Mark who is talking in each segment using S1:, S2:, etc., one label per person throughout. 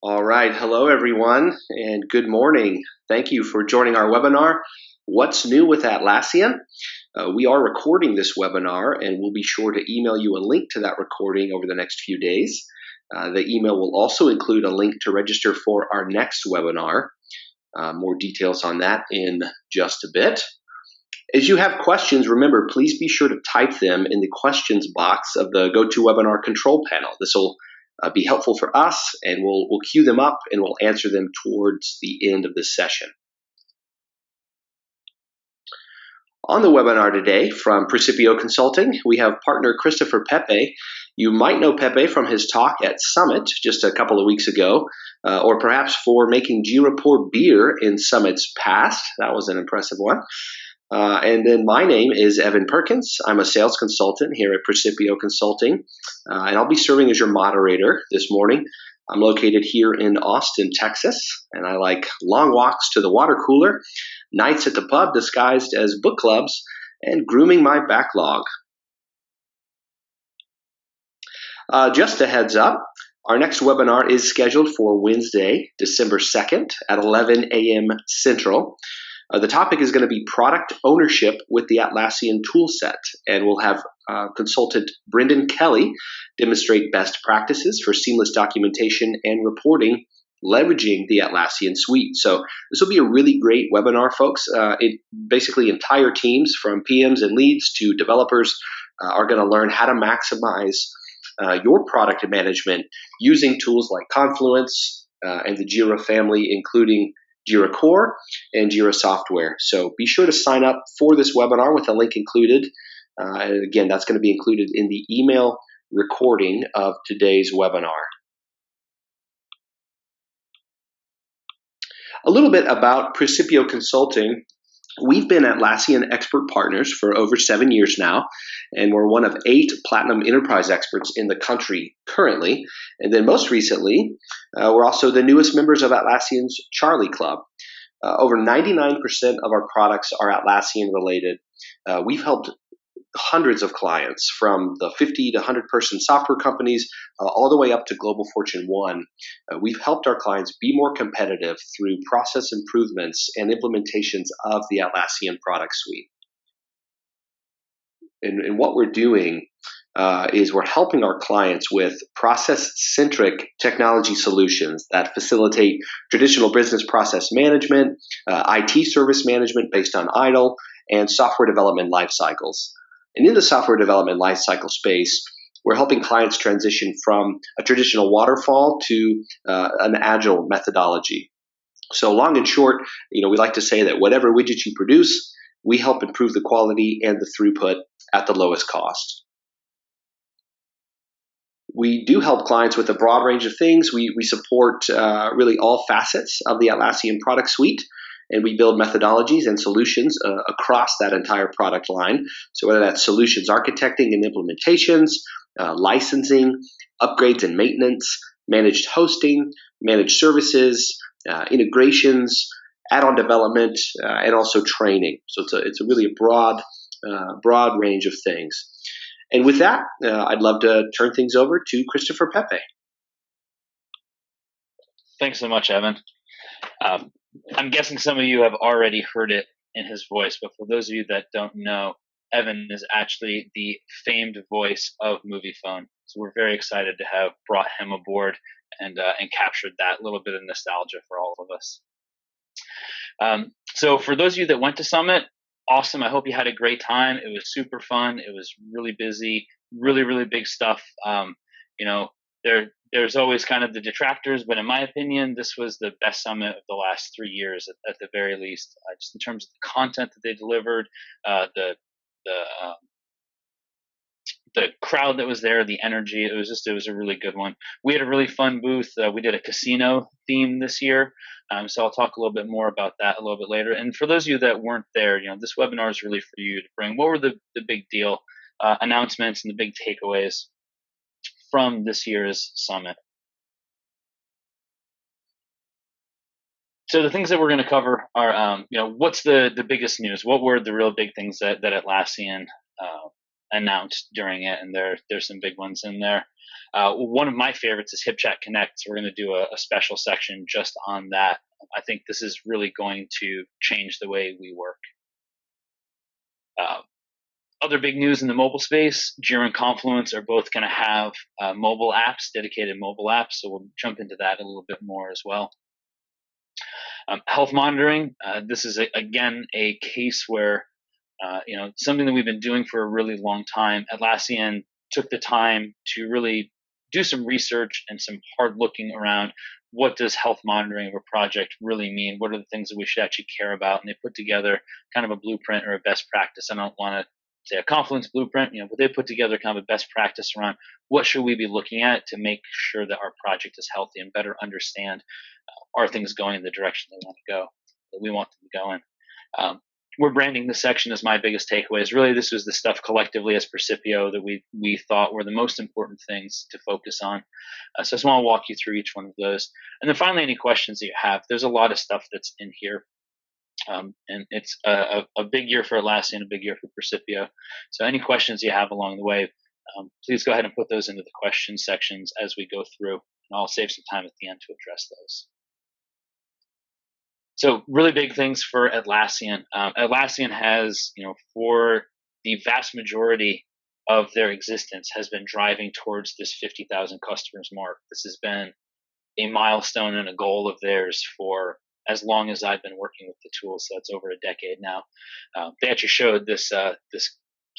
S1: All right. Hello, everyone, and good morning. Thank you for joining our webinar, What's New with Atlassian? We are recording this webinar, and we'll be sure to email you a link to that recording over the next few days. The email will also include a link to register for our next webinar. More details on that in just a bit. As you have questions, remember, please be sure to type them in the questions box of the GoToWebinar control panel. This will be helpful for us, and we'll queue them up and we'll answer them towards the end of this session. On the webinar today from Praecipio Consulting, we have partner Christopher Pepe. You might know Pepe from his talk at Summit just a couple of weeks ago, or perhaps for making JIRA pour beer in Summit's past. That was an impressive one. And then my name is Evan Perkins. I'm a sales consultant here at Praecipio Consulting, and I'll be serving as your moderator this morning. I'm located here in Austin, Texas, and I like long walks to the water cooler, nights at the pub disguised as book clubs, and grooming my backlog. Just a heads up, our next webinar is scheduled for Wednesday, December 2nd at 11 a.m. Central. The topic is going to be product ownership with the Atlassian toolset, and we'll have consultant Brendan Kelly demonstrate best practices for seamless documentation and reporting, leveraging the Atlassian suite. So this will be a really great webinar, folks. Basically, entire teams from PMs and leads to developers are going to learn how to maximize your product management using tools like Confluence and the JIRA family, including JIRA Core and JIRA Software. So be sure to sign up for this webinar with a link included. And again, that's going to be included in the email recording of today's webinar. A little bit about Praecipio Consulting. We've been Atlassian expert partners for over 7 years now, and we're one of 8 platinum enterprise experts in the country currently. And then most recently, we're also the newest members of Atlassian's Charlie Club. Over 99% of our products are Atlassian related. We've helped hundreds of clients, from the 50 to 100 person software companies all the way up to Global Fortune 1. We've helped our clients be more competitive through process improvements and implementations of the Atlassian product suite. And what we're doing is we're helping our clients with process-centric technology solutions that facilitate traditional business process management, IT service management based on IDLE, and software development life cycles. And in the software development lifecycle space, we're helping clients transition from a traditional waterfall to an agile methodology. So long and short, we like to say that whatever widgets you produce, we help improve the quality and the throughput at the lowest cost. We do help clients with a broad range of things. We support really all facets of the Atlassian product suite, and we build methodologies and solutions across that entire product line. So whether that's solutions architecting and implementations, licensing, upgrades and maintenance, managed hosting, managed services, integrations, add-on development, and also training. So it's a really broad range of things. And with that, I'd love to turn things over to Christopher Pepe.
S2: Thanks so much, Evan. I'm guessing some of you have already heard it in his voice, but for those of you that don't know, Evan is actually the famed voice of Moviephone. So we're very excited to have brought him aboard and captured that little bit of nostalgia for all of us. So for those of you that went to Summit, awesome. I hope you had a great time. It was super fun. It was really busy, really, really big stuff. There's always kind of the detractors, but in my opinion, this was the best summit of the last 3 years at the very least, just in terms of the content that they delivered, the crowd that was there, the energy. It was a really good one. We had a really fun booth. We did a casino theme this year. So I'll talk a little bit more about that a little bit later. And for those of you that weren't there, this webinar is really for you to bring. What were the big deal announcements and the big takeaways from this year's summit? So the things that we're going to cover are, what's the biggest news? What were the real big things that Atlassian announced during it? And there's some big ones in there. One of my favorites is HipChat Connect. So we're going to do a special section just on that. I think this is really going to change the way we work. Other big news in the mobile space, JIRA and Confluence are both going to have mobile apps, dedicated mobile apps. So we'll jump into that a little bit more as well. Health monitoring. This is, again, a case where, something that we've been doing for a really long time. Atlassian took the time to really do some research and some hard looking around what does health monitoring of a project really mean? What are the things that we should actually care about? And they put together kind of a blueprint or a best practice. I don't want to say a Confluence blueprint, but they put together kind of a best practice around what should we be looking at to make sure that our project is healthy and better understand are things going in the direction they want to go, that we want them to go in. We're branding this section as my biggest takeaways. Really, this was the stuff collectively as Praecipio that we thought were the most important things to focus on. So I just want to walk you through each one of those. And then finally, any questions that you have. There's a lot of stuff that's in here. And it's a big year for Atlassian, a big year for Praecipio. So any questions you have along the way, please go ahead and put those into the question sections as we go through. And I'll save some time at the end to address those. So really big things for Atlassian. Atlassian has, for the vast majority of their existence, has been driving towards this 50,000 customers mark. This has been a milestone and a goal of theirs for as long as I've been working with the tool. So that's over a decade now. They actually showed this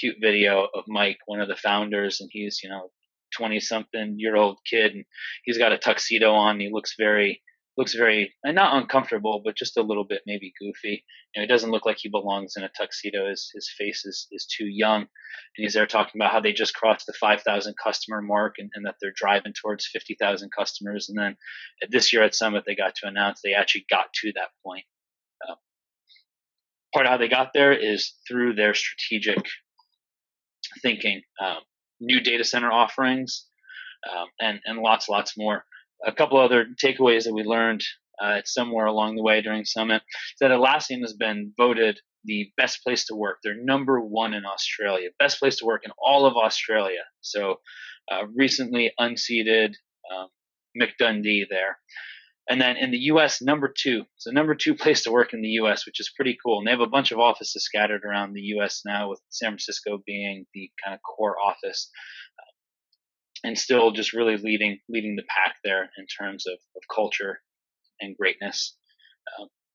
S2: cute video of Mike, one of the founders, and he's 20-something-year-old kid, and he's got a tuxedo on. He looks very not uncomfortable, but just a little bit maybe goofy. It doesn't look like he belongs in a tuxedo. His face is too young. And he's there talking about how they just crossed the 5,000 customer mark and that they're driving towards 50,000 customers. And then this year at Summit, they got to announce they actually got to that point. Part of how they got there is through their strategic thinking, new data center offerings, and lots more. A couple other takeaways that we learned somewhere along the way during Summit is that Atlassian has been voted the best place to work. They're number one in Australia, best place to work in all of Australia. So recently unseated Mick Dundee there. And then in the U.S., number two. So number two place to work in the U.S., which is pretty cool. And they have a bunch of offices scattered around the U.S. now, with San Francisco being the kind of core office. And still just really leading the pack there in terms of culture and greatness.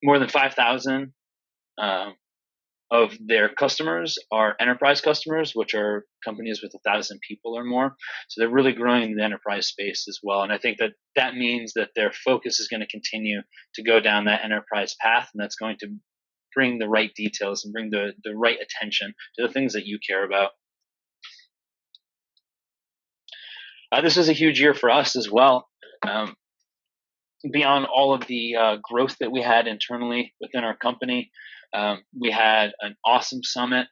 S2: More than 5,000 of their customers are enterprise customers, which are companies with 1,000 people or more. So they're really growing in the enterprise space as well. And I think that means that their focus is going to continue to go down that enterprise path, and that's going to bring the right details and bring the right attention to the things that you care about. This was a huge year for us as well. Beyond all of the growth that we had internally within our company, we had an awesome summit